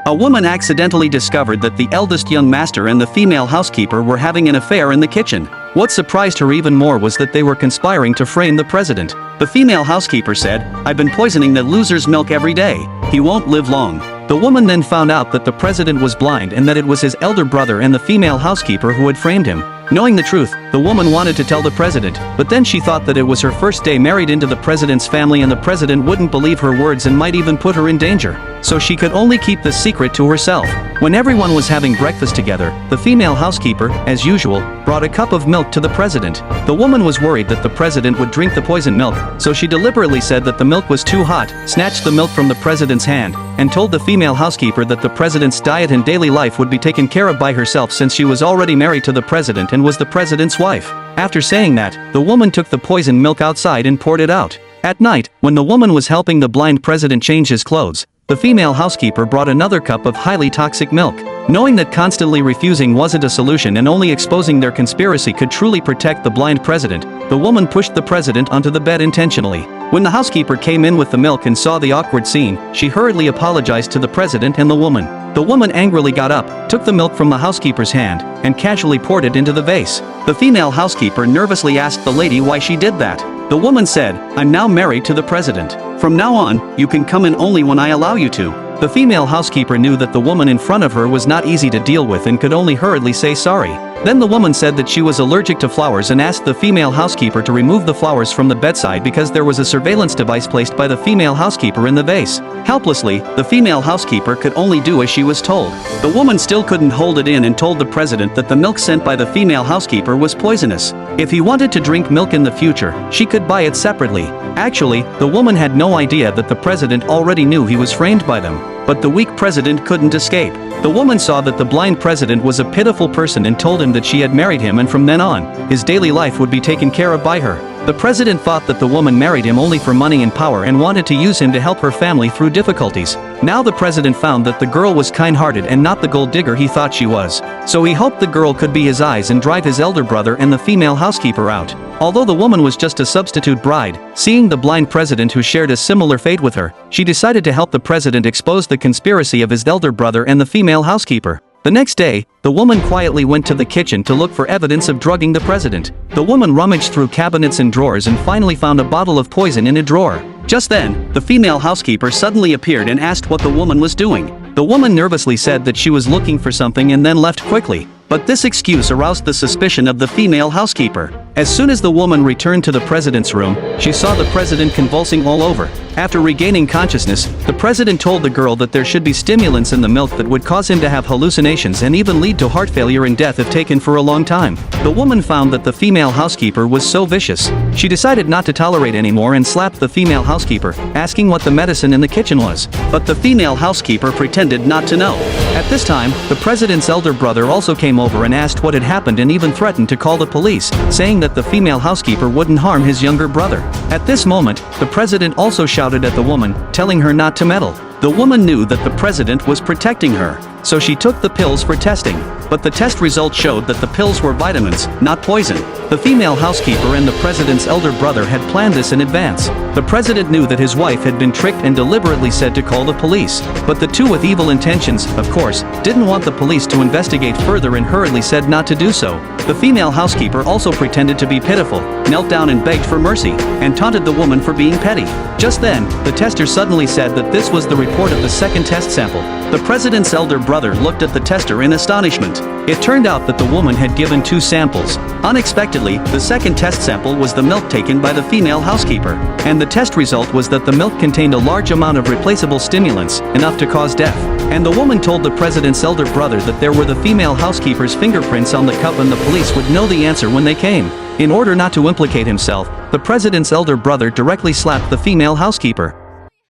A woman accidentally discovered that the eldest young master and the female housekeeper were having an affair in the kitchen. What surprised her even more was that they were conspiring to frame the president. The female housekeeper said, "I've been poisoning that loser's milk every day. He won't live long." The woman then found out that the president was blind and that it was his elder brother and the female housekeeper who had framed him. Knowing the truth, the woman wanted to tell the president, but then she thought that it was her first day married into the president's family and the president wouldn't believe her words and might even put her in danger. So she could only keep the secret to herself. When everyone was having breakfast together, the female housekeeper, as usual, brought a cup of milk to the president. The woman was worried that the president would drink the poisoned milk, so she deliberately said that the milk was too hot, snatched the milk from the president's hand, and told the female housekeeper that the president's diet and daily life would be taken care of by herself since she was already married to the president and was the president's wife. After saying that, the woman took the poisoned milk outside and poured it out. At night, when the woman was helping the blind president change his clothes, the female housekeeper brought another cup of highly toxic milk. Knowing that constantly refusing wasn't a solution and only exposing their conspiracy could truly protect the blind president, the woman pushed the president onto the bed intentionally. When the housekeeper came in with the milk and saw the awkward scene, she hurriedly apologized to the president and the woman. The woman angrily got up, took the milk from the housekeeper's hand, and casually poured it into the vase. The female housekeeper nervously asked the lady why she did that. The woman said, "I'm now married to the president. From now on, you can come in only when I allow you to." The female housekeeper knew that the woman in front of her was not easy to deal with and could only hurriedly say sorry. Then the woman said that she was allergic to flowers and asked the female housekeeper to remove the flowers from the bedside because there was a surveillance device placed by the female housekeeper in the vase. Helplessly, the female housekeeper could only do as she was told. The woman still couldn't hold it in and told the president that the milk sent by the female housekeeper was poisonous. If he wanted to drink milk in the future, she could buy it separately. Actually, the woman had no idea that the president already knew he was framed by them. But the weak president couldn't escape. The woman saw that the blind president was a pitiful person and told him that she had married him and from then on, his daily life would be taken care of by her. The president thought that the woman married him only for money and power and wanted to use him to help her family through difficulties. Now the president found that the girl was kind-hearted and not the gold digger he thought she was. So he hoped the girl could be his eyes and drive his elder brother and the female housekeeper out. Although the woman was just a substitute bride, seeing the blind president who shared a similar fate with her, she decided to help the president expose the conspiracy of his elder brother and the female housekeeper. The next day, the woman quietly went to the kitchen to look for evidence of drugging the president. The woman rummaged through cabinets and drawers and finally found a bottle of poison in a drawer. Just then, the female housekeeper suddenly appeared and asked what the woman was doing. The woman nervously said that she was looking for something and then left quickly. But this excuse aroused the suspicion of the female housekeeper. As soon as the woman returned to the president's room, she saw the president convulsing all over. After regaining consciousness, the president told the girl that there should be stimulants in the milk that would cause him to have hallucinations and even lead to heart failure and death if taken for a long time. The woman found that the female housekeeper was so vicious. She decided not to tolerate anymore and slapped the female housekeeper, asking what the medicine in the kitchen was. But the female housekeeper pretended not to know. At this time, the president's elder brother also came over and asked what had happened and even threatened to call the police, saying that the female housekeeper wouldn't harm his younger brother. At this moment, the president also shouted at the woman, telling her not to meddle. The woman knew that the president was protecting her, so she took the pills for testing. But the test results showed that the pills were vitamins, not poison. The female housekeeper and the president's elder brother had planned this in advance. The president knew that his wife had been tricked and deliberately said to call the police. But the two with evil intentions, of course, didn't want the police to investigate further and hurriedly said not to do so. The female housekeeper also pretended to be pitiful, knelt down and begged for mercy, and taunted the woman for being petty. Just then, the tester suddenly said that this was the report of the second test sample. The president's elder brother looked at the tester in astonishment. It turned out that the woman had given two samples. Unexpectedly, the second test sample was the milk taken by the female housekeeper. And the test result was that the milk contained a large amount of replaceable stimulants, enough to cause death. And the woman told the president's elder brother that there were the female housekeeper's fingerprints on the cup and the police would know the answer when they came. In order not to implicate himself, the president's elder brother directly slapped the female housekeeper.